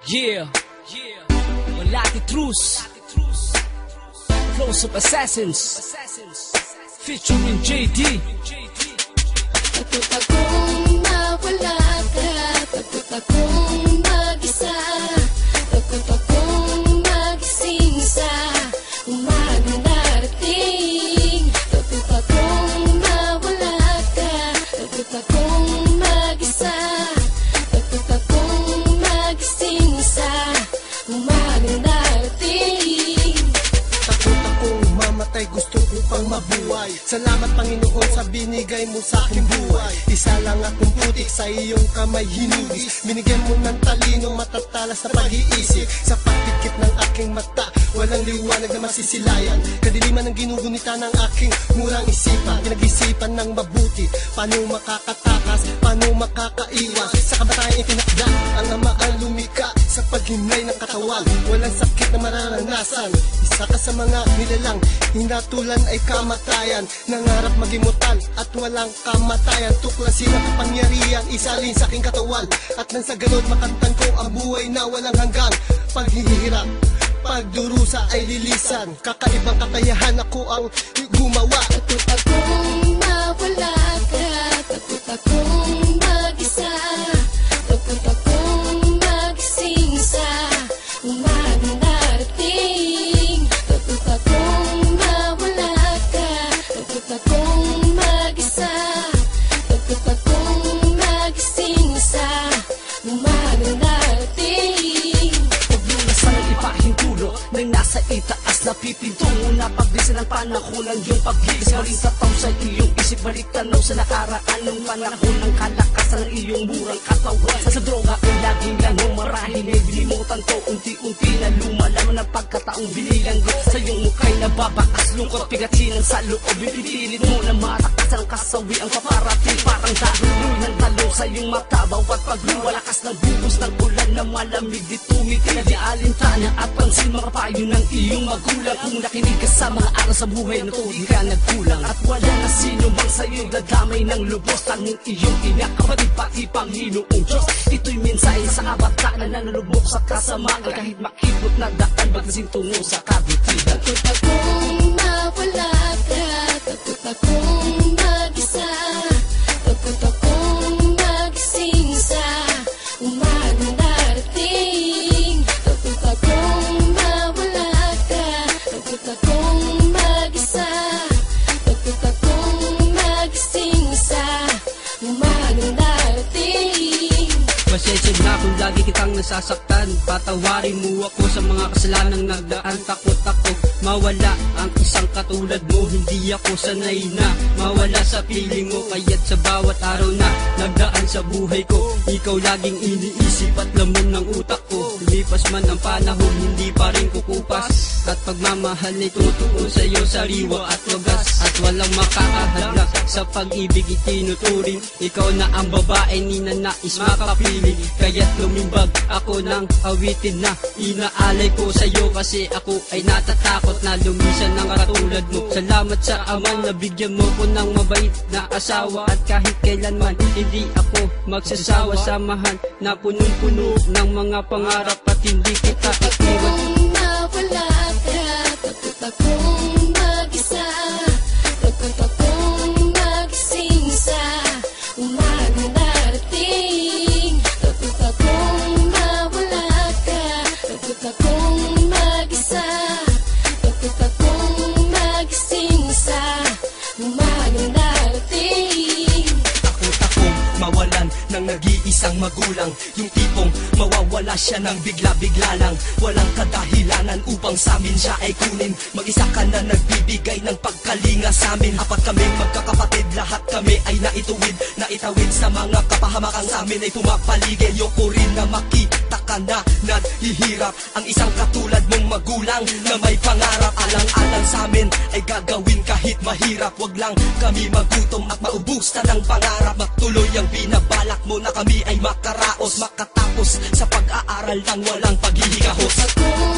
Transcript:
Yeah, Malati Truce, Close Up Assassins, featuring JD. Takot akong mawala ka, takot akong mag-isa, takot akong magising sa umagang darating. Takot akong mawala ka, takot akong mag-isa, takot akong magising sa umagang darating. Takot akong mamatay, gusto ko pang mabuhay. Salamat Panginoon sa binigay mo sa aking buhay. Isa lang akong putik sa iyong kamay hinugis. Binigyan mo ng talino, matatalas na pag-iisip. Sa pagpikit ng aking mata, walang liwanag na masisilayan. Kadiliman ng ginugunita ng aking murang isipan. Pinag-isipan ng mabuti, paano makakatakas, paano makakaiwas. Sa kabataan itinakda ang ama ang lumika. Sa paghinay ng katawan, walang sakit na mararanasan. Isa ka sa mga nilalang, hinatulan ay kamatayan. Nangarap magimutan at walang kamatayan. Tuklasin ang kapangyarihan, isalin sa aking katawan. At nang sa ganun makantan ko ang buhay na walang hanggang. Paghihirap, pagdurusa ay lilisan. Kakaibang kakayahan ako ang gumawa. Takot akong mawala ka, takot akong mag-isa, takot akong magising sa umagang darating. Takot akong mawala ka, takot akong mag-isa, takot akong magising sa umagang darating. Paglunasan ng ipahintulo nang nasa itaas na pipinto. Muna paglisan ng panahon ng iyong paglilis. Maling tataw sa iyong isip, balik tanaw sa nakaraan ng panahon ng kalakasan ng iyong murang katawan. Sa droga ay laging lango, marahil ay binimutan ko. Unti-unti na lumalaman ang pagkataong binilang ko. Sa iyong mukha'y nababakas lungkot, pigatinan sa loob. Ipipilit mo na matakasan ang kasawi ang paparating. Parang daluloy ng talo sa iyong mata. Bawat pagluwalakas ng bugos ng ulan na malamig di tumitin. Di alintana at pansin mga payo ng iyong magulang. Kung nakinig ka sa mga araw sa buhay na to, di ka nagkulang. At wala na sino mang sa'yo dadamay ng lubos. Tanging iyong ina, kapatid pati Panginoong Diyos. Ito'y mensahe sa kabataan na nanulubok sa kasamaan. Kahit makipot na daan, baglasing tungo sa kabutihan. Takot akong mawala ka, takot akong mag-isa, takot akong magising sa umagang darating. Takot akong mawala ka, takot akong mag-isa, takot akong magising sa umagang darating. Pasensya na kung lagi kitang nasasaktan. Patawarin mo ako sa mga kasalanang nagdaan. Takot ako mawala ang isang katulad mo. Hindi ako sanay na mawala sa piling mo. Kaya't sa bawat araw na nagdaan sa buhay ko, ikaw laging iniisip at laman ng utak ko. Lumipas man ang panahon, hindi pa rin kukupas. At pagmamahal ay tutuon sa iyo sariwa at wagas. At walang makakahalak sa pag-ibig itinuturing. Ikaw na ang babae ni nanais makapiling. Kaya't lumimbag ako ng awitin na inaalay ko sa iyo. Kasi ako ay natatakot na lumisan ng katulad mo. Salamat sa Ama na bigyan mo ko ng mabait na asawa. At kahit kailanman hindi ako magsasawa. Samahan na punong-puno ng mga pangarap at hindi kita iiwan. Takot mawala ka, takot akong mag-isa, takot akong magising sa umagang darating. Takot akong mawala ka, takot akong mag-isa, takot akong magising sa umagang darating. Takot akong mawalan ng nag-iisang magulang. Yung tipong mawawala siya ng bigla-bigla lang. Walang kadahilanan upang samin siya ay kunin. Mag-isa ka na nagbibigay ng pagkalinga samin. Apat kaming magkakapatid, lahat kami ay naitawid sa mga kapahamakang samin ay pumapaligid. Yoko rin na makita ka na naghihirap. Ang isang katulad mong magulang na may pangarap. Alang-alang samin ay gagawin kahit mahirap. Wag lang kami magutom at maubos na ng pangarap. Magtuloy ang binabalak mo na kami ay makaraos, makatapos sa pag-aaral ng walang paghihigahos. Takot